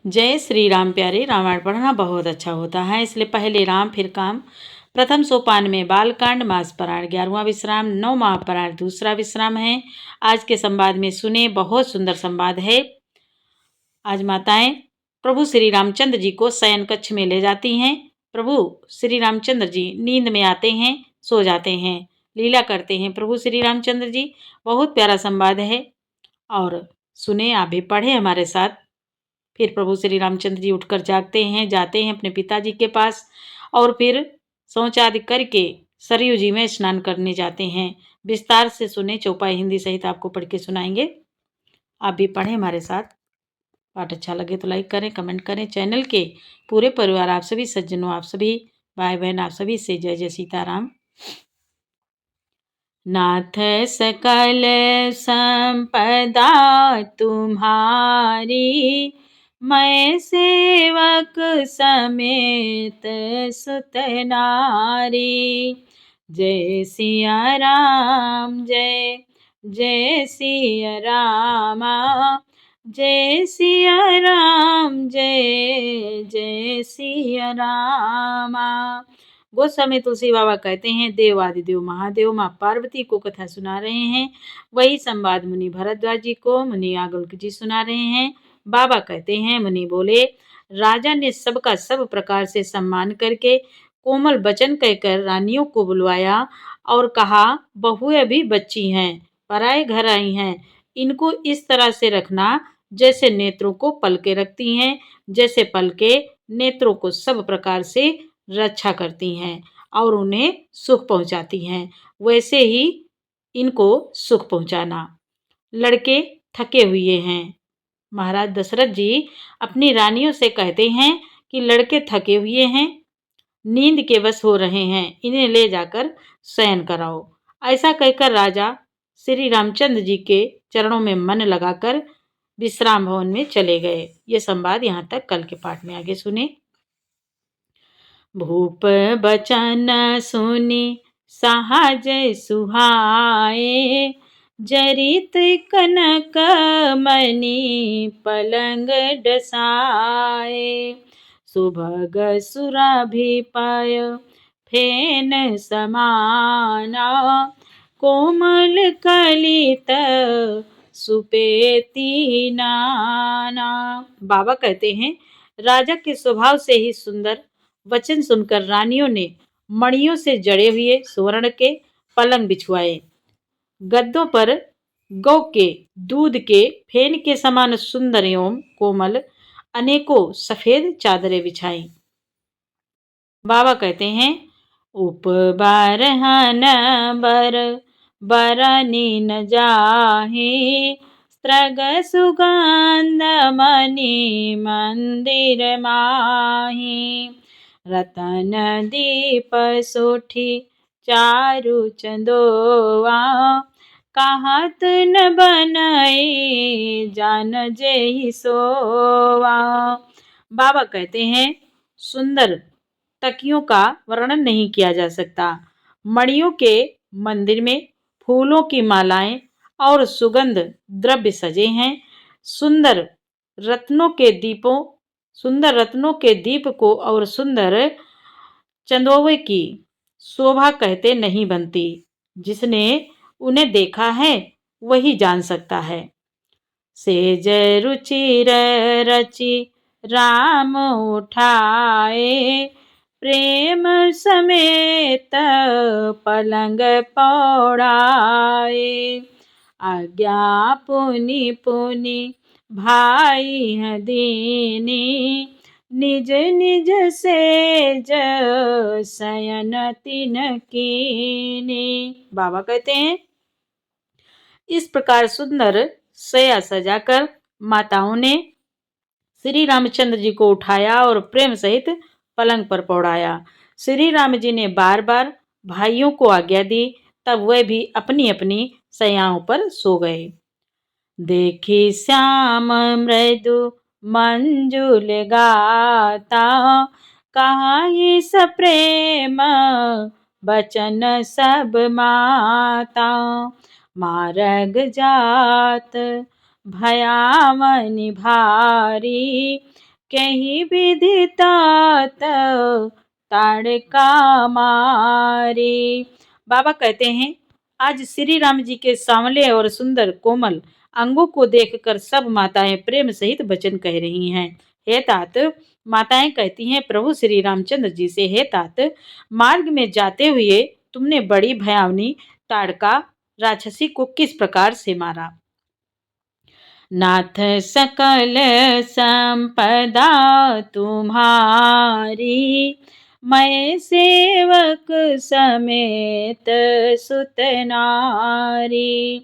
जय श्री राम प्यारे। रामायण पढ़ना बहुत अच्छा होता है, इसलिए पहले राम फिर काम। प्रथम सोपान में बालकांड, मास पारायण 11वां विश्राम, 9 महापारायण दूसरा विश्राम है। आज के संवाद में सुने, बहुत सुंदर संवाद है। आज माताएं प्रभु श्री रामचंद्र जी को शयन कक्ष में ले जाती हैं। प्रभु श्री रामचंद्र जी नींद में आते हैं, सो जाते हैं, लीला करते हैं प्रभु श्री रामचंद्र जी। बहुत प्यारा संवाद है और सुने, आप भी पढ़े हमारे साथ। फिर प्रभु श्री रामचंद्र जी उठकर जागते हैं, जाते हैं अपने पिताजी के पास और फिर शौच आदि करके सरयू जी में स्नान करने जाते हैं। विस्तार से सुने, चौपाई हिंदी सहित आपको पढ़ के सुनाएंगे। आप भी पढ़ें हमारे साथ। पाठ अच्छा लगे तो लाइक करें, कमेंट करें। चैनल के पूरे परिवार, आप सभी सज्जनों, आप सभी भाई बहन, आप सभी से जय जय सीताराम। नाथ सकल संपदा तुम्हारी, मैं सेवक समेत सुत नारी। जय सिया राम, जय जय सिया रामा, जय सिया राम, जय जय सिया रामा। गोस्वामी तुलसी बाबा कहते हैं, देव आदिदेव महादेव माँ पार्वती को कथा सुना रहे हैं। वही संवाद मुनि भरद्वाज जी को मुनि आगुल्क जी सुना रहे हैं। बाबा कहते हैं, मुनि बोले, राजा ने सबका सब प्रकार से सम्मान करके कोमल वचन कहकर रानियों को बुलवाया और कहा, बहुएं भी बच्ची हैं, पराए घर आई हैं, इनको इस तरह से रखना जैसे नेत्रों को पलके रखती हैं, जैसे पलके नेत्रों को सब प्रकार से रक्षा करती हैं और उन्हें सुख पहुंचाती हैं, वैसे ही इनको सुख पहुंचाना। लड़के थके हुए हैं। महाराज दशरथ जी अपनी रानियों से कहते हैं कि लड़के थके हुए हैं, नींद के वश हो रहे हैं, इन्हें ले जाकर शयन कराओ। ऐसा कहकर राजा श्री रामचंद्र जी के चरणों में मन लगाकर विश्राम भवन में चले गए। ये संवाद यहाँ तक। कल के पाठ में आगे सुने। भूप बचन सुनी सहज सुहाए, जरित कनक मणि पलंग डसाए। सुभग सुरभि पय फेन समाना, कोमल कलित सुपेती नाना। बाबा कहते हैं, राजा के स्वभाव से ही सुंदर वचन सुनकर रानियों ने मणियों से जड़े हुए स्वर्ण के पलंग बिछुआए। गद्दों पर गौ के दूध के फेन के समान सुंदर एवं कोमल अनेकों सफेद चादरें बिछाई। बाबा कहते हैं, उपबारहन बर बरनी न जाहे, स्त्रग सुगंध मणि मंदिर माही। रतन दीप सोठी चारु चंदोवा, कहत न बनई जान जेहि सोवा। बाबा कहते हैं, सुंदर तकियों का वर्णन नहीं किया जा सकता। मणियों के मंदिर में फूलों की मालाएं और सुगंध द्रव्य सजे हैं। सुंदर रत्नों के दीप को और सुंदर चंदोवे की शोभा कहते नहीं बनती। जिसने उन्हें देखा है वही जान सकता है। सेज रुचिर रचि राम उठाए, प्रेम समेत पलंग पौड़ाए। आज्ञा पुनि पुनि भाई दीनी, निज निज सेज शयन तिन कीनी। बाबा कहते हैं, इस प्रकार सुंदर शया सजाकर माताओं ने श्री रामचंद्र जी को उठाया और प्रेम सहित पलंग पर पौड़ाया। श्री राम जी ने बार बार भाइयों को आज्ञा दी, तब वह भी अपनी अपनी शैयाओं पर सो गए। देखी श्याम मृदु मंजुल गाता, कहा इस प्रेम बचन सब माता। मारग जात भयावनि भारी, कहीं विधि तात ताड़का मारे। बाबा कहते हैं, आज श्री राम जी के सांवले और सुंदर कोमल अंगों को देखकर सब माताएं प्रेम सहित वचन कह रही हैं। हे तात, माताएं कहती हैं प्रभु श्री रामचंद्र जी से, हे तात, मार्ग में जाते हुए तुमने बड़ी भयावनी ताड़का राक्षसी को किस प्रकार से मारा। नाथ सकल संपदा तुम्हारी, मैं सेवक समेत सुत नारी।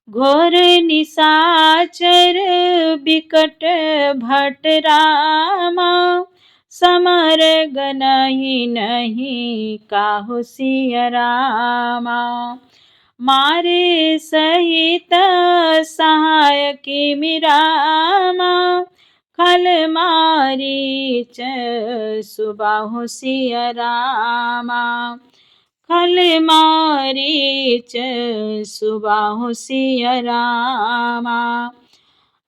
घोर निशाचर बिकट भट रामा, समर गनहि नहीं काहू सिय रामा। मारे सहित सहाय की मिरामा, खल मारी सुबाहु सिय रामा। खल मारी सुबाहु सिय रामा।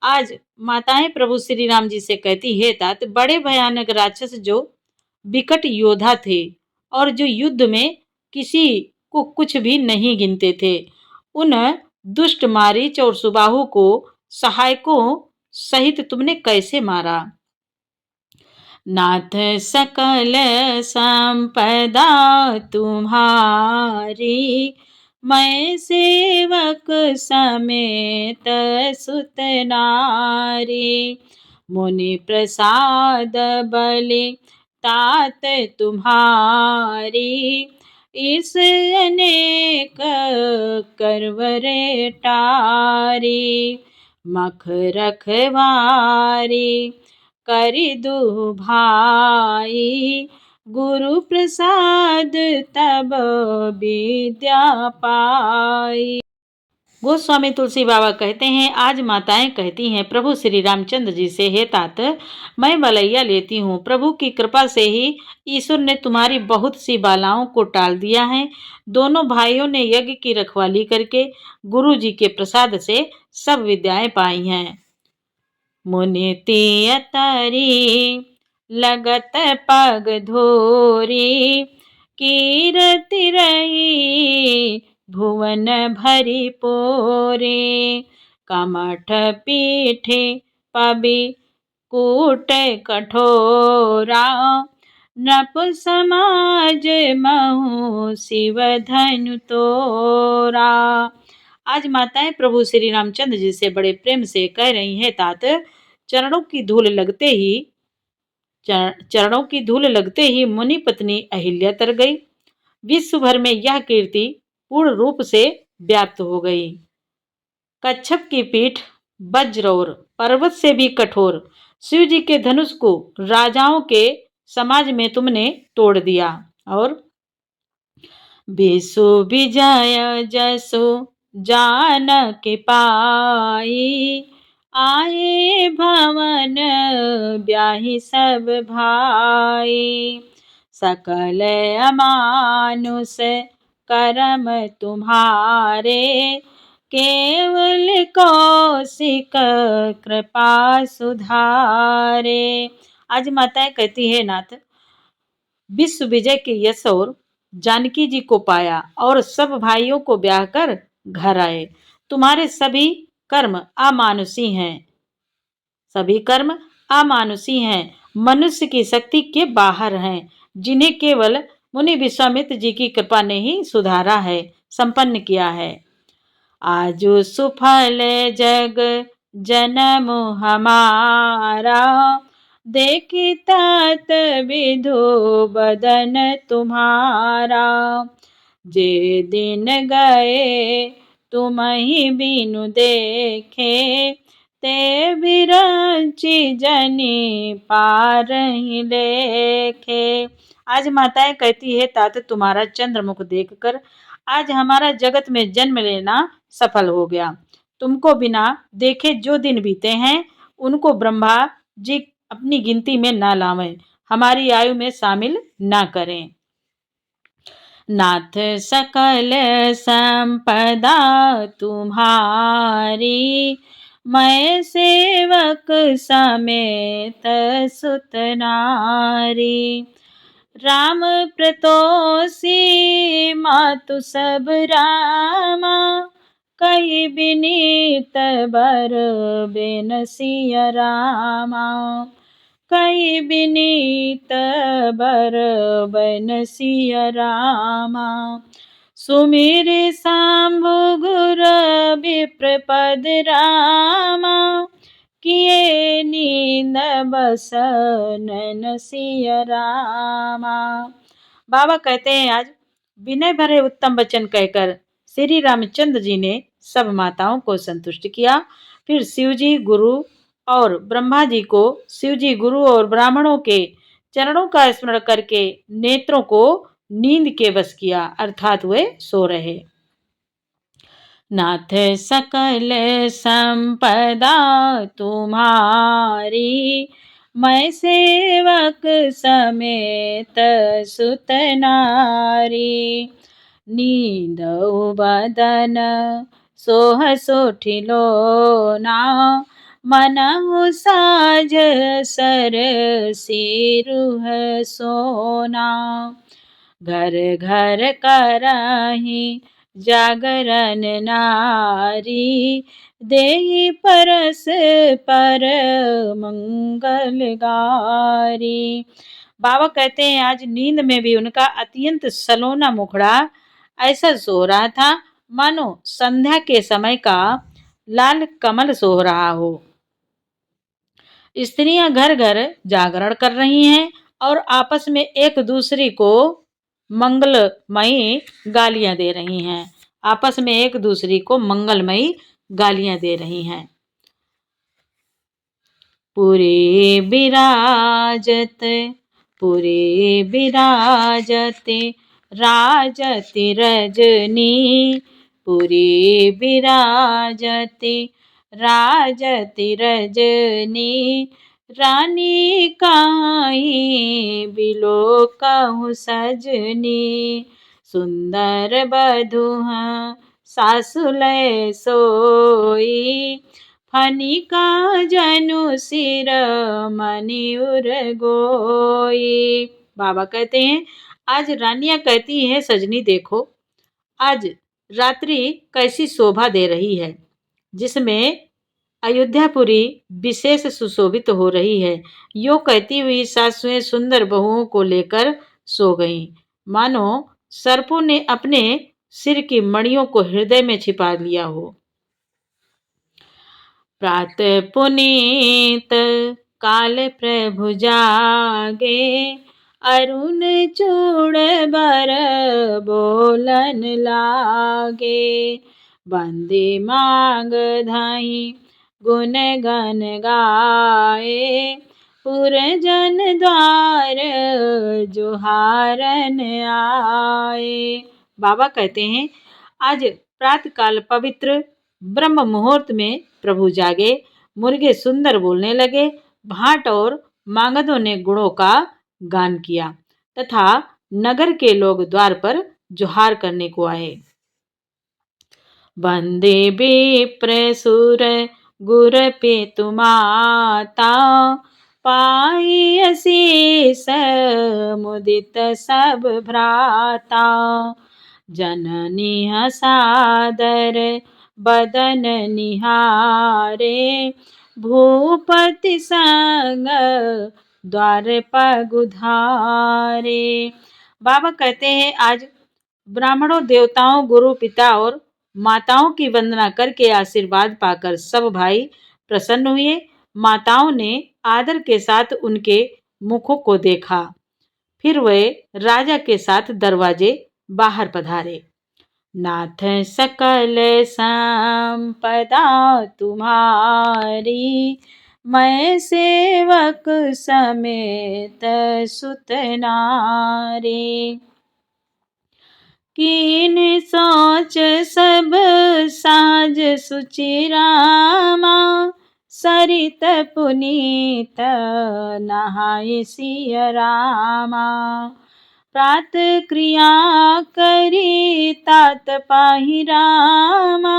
आज माताएं प्रभु श्री राम जी से कहती है, तात, बड़े भयानक राक्षस जो विकट योद्धा थे और जो युद्ध में किसी को कुछ भी नहीं गिनते थे, उन दुष्ट मारीच और सुबाहु को सहायकों सहित तुमने कैसे मारा। नाथ सकल संपदा तुम्हारी, मैं सेवक समेत सुत नारी। मुनि प्रसाद बलि तात तुम्हारी, इस अनेक करवरे टारी। मख रखवारी करि दु भाई, गुरु प्रसाद तब विद्या पाई। गोस्वामी तुलसी बाबा कहते हैं, आज माताएं कहती हैं प्रभु श्री रामचंद्र जी से, हे तात, मैं बलैया लेती हूँ। प्रभु की कृपा से ही ईश्वर ने तुम्हारी बहुत सी बालाओं को टाल दिया है। दोनों भाइयों ने यज्ञ की रखवाली करके गुरु जी के प्रसाद से सब विद्याएं पाई हैं। मुनि तियतरी लगत पग धोरी, कीरति रही भुवन भरी पोरे। कमठ पीठ पबि कूट कठोरा, नप समाज महु शिव धनु तोरा। आज माताएं प्रभु श्री रामचंद्र जी से बड़े प्रेम से कह रही हैं, तात, चरणों की धूल लगते ही मुनि पत्नी अहिल्या तर गई। विश्व भर में यह कीर्ति पूर्ण रूप से व्याप्त हो गई। कच्छप की पीठ वज्र और पर्वत से भी कठोर शिव जी के धनुष को राजाओं के समाज में तुमने तोड़ दिया। और विश्व विजय जसो जानक पाई, आए भवन ब्याहि सब भाई। सकल अमानुष करम तुम्हारे, केवल कौशिक कृपा सुधारे। आज माताएं कहती है, नाथ, विश्व विजय के यश और जानकी जी को पाया और सब भाइयों को ब्याह कर घर आए। तुम्हारे सभी कर्म अमानुषी हैं, सभी कर्म अमानुषी हैं, मनुष्य की शक्ति के बाहर हैं, जिन्हें केवल मुनि विश्वामित्र जी की कृपा ने ही सुधारा है, संपन्न किया है। आजु सुफल जग जन्म हमारा, देखी तात विधु बदन तुम्हारा। जे दिन गए तुम ही बिनु देखे, ते बिरंची जनी पार ही लेखे। आज माताएं कहती है, तात, तुम्हारा चंद्रमुख देखकर आज हमारा जगत में जन्म लेना सफल हो गया। तुमको बिना देखे जो दिन बीते हैं, उनको ब्रह्मा जी अपनी गिनती में ना लावें, हमारी आयु में शामिल ना करें। नाथ सकल संपदा तुम्हारी, मैं सेवक समेत सुत नारी। राम प्रतोषी मातु सब रामा, कही बिनीत बर बेनसिया रामा। कही बिनीत बर बेनसिया रामा। सुमिर सांभु गुर विप्र पद रामा, किए नींद बसन सिया रामा। बाबा कहते हैं आज विनय भरे उत्तम वचन कहकर श्री रामचंद्र जी ने सब माताओं को संतुष्ट किया। फिर शिव जी गुरु और ब्रह्मा जी को, शिव जी गुरु और ब्राह्मणों के चरणों का स्मरण करके नेत्रों को नींद के वश किया, अर्थात वे सो रहे। नाथ सकल संपदा तुम्हारी, मैं सेवक समेत सुत नारी। नींद बदन सोह सोठिलो ना, मनहु साझ सर सिरुह सोना। घर घर करहि जागरण नारी, देहि परस पर मंगल गारी। बाबा कहते हैं आज नींद में भी उनका अत्यंत सलोना मुखड़ा ऐसा सो रहा था मानो संध्या के समय का लाल कमल सो रहा हो। स्त्रियां घर घर जागरण कर रही हैं और आपस में एक दूसरे को मंगलमयी गालियां दे रही हैं। आपस में एक दूसरे को मंगलमयी गालियां दे रही हैं। पुरे विराजत, पुरे विराजत राजति रजनी। पुरे विराजत राजति रजनी, रानी काई बिलो कहूँ सजनी। सुंदर बधुहा सासुलय सोई, फनी का जनु सिर मनि उर गोई। बाबा कहते हैं आज रानियां कहती हैं सजनी देखो आज रात्रि कैसी शोभा दे रही है, जिसमें अयोध्यापुरी विशेष सुशोभित हो रही है। यो कहती हुई सासुएं सुंदर बहुओं को लेकर सो गईं, मानो सर्पों ने अपने सिर की मणियों को हृदय में छिपा लिया हो। प्रात पुनीत काल प्रभु जागे, अरुण चूड़ बर बोलन लागे। बंदी मांग धाई गुण गन गाए, पुरजन द्वार जुहारन आए। बाबा कहते हैं आज प्रातःकाल पवित्र ब्रह्म मुहूर्त में प्रभु जागे, मुर्गे सुंदर बोलने लगे, भाट और मांगदों ने गुणों का गान किया तथा नगर के लोग द्वार पर जोहार करने को आए। वंदे विप्र सुर गुर पे तुमाता, पाई असीस मुदित सब भ्राता। जननी हसादर बदन निहारे, भूपति संग द्वार पगुधारे। बाबा कहते हैं आज ब्राह्मणों, देवताओं, गुरु, पिता और माताओं की वंदना करके आशीर्वाद पाकर सब भाई प्रसन्न हुए। माताओं ने आदर के साथ उनके मुखों को देखा। फिर वे राजा के साथ दरवाजे बाहर पधारे। नाथ सकल संपदा तुम्हारी, मैं सेवक समेत सुत नारी। कीन सोच सब साज सुचि रामा, सरित पुनीत नहाय सिय रामा। प्रात क्रिया करी तात पाहि रामा,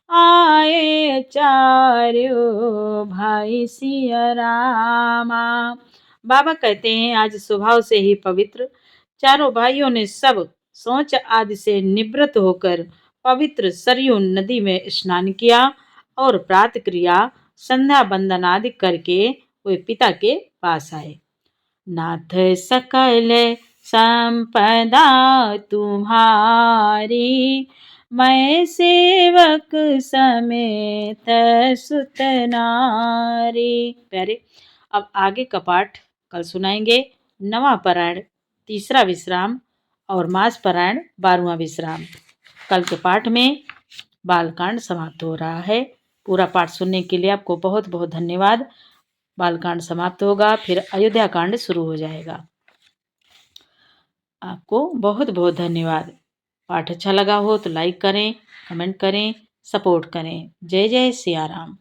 आए चारों भाई सिया रामा। बाबा कहते हैं आज स्वभाव से ही पवित्र चारों भाइयों ने सब सोच आदि से निवृत्त होकर पवित्र सरयू नदी में स्नान किया और प्रात क्रिया संध्या बंदन आदि करके वे पिता के पास आए। नाथ सकल संपदा तुम्हारी, मैं सेवक समेत सुत नारी। प्यारे, अब आगे का पाठ कल सुनाएंगे। नवा पारायण तीसरा विश्राम और मास पारायण 12वां विश्राम। कल के पाठ में बालकांड समाप्त हो रहा है। पूरा पाठ सुनने के लिए आपको बहुत बहुत धन्यवाद। बालकांड समाप्त होगा, फिर अयोध्या कांड शुरू हो जाएगा। आपको बहुत बहुत धन्यवाद। पाठ अच्छा लगा हो तो लाइक करें, कमेंट करें, सपोर्ट करें। जय जय सिया राम।